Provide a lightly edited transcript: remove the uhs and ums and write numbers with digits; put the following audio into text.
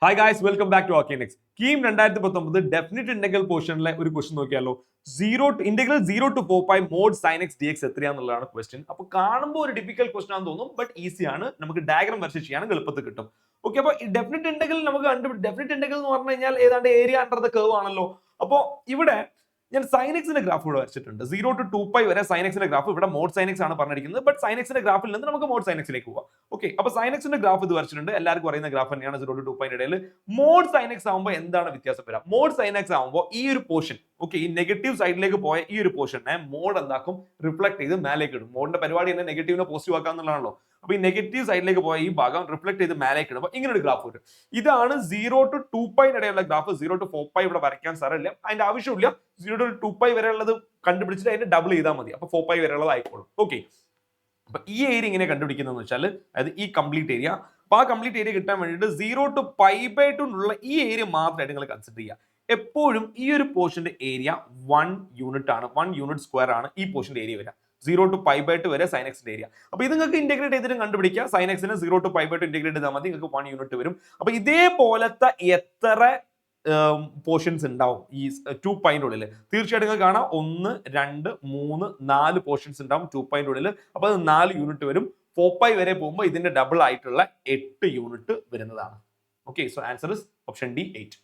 Hi guys, welcome back to okay next. KEAM 2019 definite integral പോർഷനിലെ ഒരു question നോക്കിയാലോ. Integral 0 to 4π mod sine x d x എത്രയാന്നുള്ളതാണ് question. അപ്പൊ കാണുമ്പോൾ ഒരു ഡിഫിക്കൽട്ട് ക്വസ്റ്റൻ ആണെന്ന് തോന്നും, ബട്ട് ഈസി ആണ്. നമുക്ക് ഡയഗ്രാം വരച്ച് ചെയ്യാൻ എളുപ്പത്തിൽ കിട്ടും. ഓക്കെ, അപ്പൊ ഡെഫിനിറ്റ് ഇന്റഗ്രൽ ഡെഫിനിറ്റ് ഇന്റഗ്രൽ എന്ന് പറഞ്ഞു കഴിഞ്ഞാൽ ഏതാണ്ട് ഏരിയ അണ്ടർ ദ കർവ് ആണല്ലോ. അപ്പൊ ഇവിടെ ഞാൻ സൈൻ എക്സിന്റെ ഗ്രാഫ് ഇവിടെ വരച്ചിട്ടുണ്ട്. 0 to 2π വരെ സൈൻ എക്സിന്റെ ഗ്രാഫ്. ഇവിടെ മോഡ് സൈൻ എക്സ് ആണ് പറഞ്ഞിരിക്കുന്നത്, ബട്ട് സൈൻ എക്സിന്റെ ഗ്രാഫിൽ നിന്ന് നമുക്ക് മോഡ് സൈൻ എക്സിലേക്ക് പോവാം. ഓക്കെ, അപ്പൊ സൈൻ എക്സിന്റെ ഗ്രാഫ് ഇത് വരച്ചിട്ടുണ്ട്. എല്ലാവർക്കും അറിയുന്ന ഗ്രാഫ് തന്നെയാണ് 0 to 2π ഇടയിൽ. മോഡ് സൈൻ എക്സ് ആകുമ്പോൾ എന്താണ് വ്യത്യാസം വരാം? മോഡ് സൈൻ എക്സ് ആകുമ്പോൾ ഈ ഒരു പോർഷൻ, ഓക്കെ, ഈ നെഗറ്റീവ് സൈഡിലേക്ക് പോയ ഈ ഒരു പോർഷനെ മോഡ് എന്താക്കും? റിഫ്ലക്ട് ചെയ്ത് മേലേക്ക് ഇടും. മോഡിന്റെ പരിപാടി തന്നെ നെഗറ്റീവിനെ പോസിറ്റീവ് ആക്കാന്നുള്ളതാണല്ലോ. അപ്പൊ ഈ നെഗറ്റീവ് സൈഡിലേക്ക് പോയ ഈ ഭാഗം റിഫ്ലക്ട് ചെയ്ത് മേലേക്ക് ഇടും. അപ്പൊ ഇങ്ങനെ ഒരു ഗ്രാഫ് വരും. ഇതാണ് 0 to 2π ഇടയിലുള്ള ഗ്രാഫ്. 0 to 4π ഇവിടെ വരയ്ക്കാൻ സാരമില്ല, അതിന്റെ ആവശ്യമില്ല. 0 to 2π വരെയുള്ളത് കണ്ടുപിടിച്ചിട്ട് അതിന്റെ ഡബിൾ ചെയ്താൽ മതി. അപ്പൊ 4π വരെയുള്ളത് ആയിക്കോളും. ഓക്കെ, അപ്പൊ ഈ ഏരിയ ഇങ്ങനെ കണ്ടുപിടിക്കുന്നതെന്ന് വെച്ചാൽ അതായത് ഈ കംപ്ലീറ്റ് ഏരിയ. അപ്പൊ ആ കംപ്ലീറ്റ് ഏരിയ കിട്ടാൻ വേണ്ടിയിട്ട് 0 to π/2 ഉള്ള ഈ ഏരിയ മാത്രമായിട്ട് നിങ്ങൾ കൺസിഡർ ചെയ്യുക. എപ്പോഴും ഈ ഒരു പോർഷന്റെ ഏരിയ 1 യൂണിറ്റ് ആണ്, 1 യൂണിറ്റ് സ്ക്വയർ ആണ് ഈ പോർഷന്റെ ഏരിയ വരിക. 0 to π/2 വരെ സൈൻ എക്സിന്റെ ഏരിയ. അപ്പൊ ഇത് നിങ്ങൾക്ക് ഇന്റഗ്രേറ്റ് ചെയ്തിട്ട് കണ്ടുപിടിക്കുക. സൈൻ എക്സിന് 0 to π/2 ഇന്റഗ്രേറ്റ് ചെയ്താൽ മതി, നിങ്ങൾക്ക് 1 യൂണിറ്റ് വരും. അപ്പൊ ഇതേപോലത്തെ എത്ര പോർഷൻസ് ഉണ്ടാവും ഈ 2π ഉള്ളിൽ? തീർച്ചയായിട്ടും നിങ്ങൾക്ക് കാണാം 1 2 3 4 പോർഷൻസ് ഉണ്ടാവും 2π ഉള്ളിൽ. അപ്പൊ അത് 4 യൂണിറ്റ് വരും. 4π വരെ പോകുമ്പോൾ ഇതിന്റെ ഡബിൾ ആയിട്ടുള്ള 8 യൂണിറ്റ് വരുന്നതാണ്. Okay, so answer is option D 8.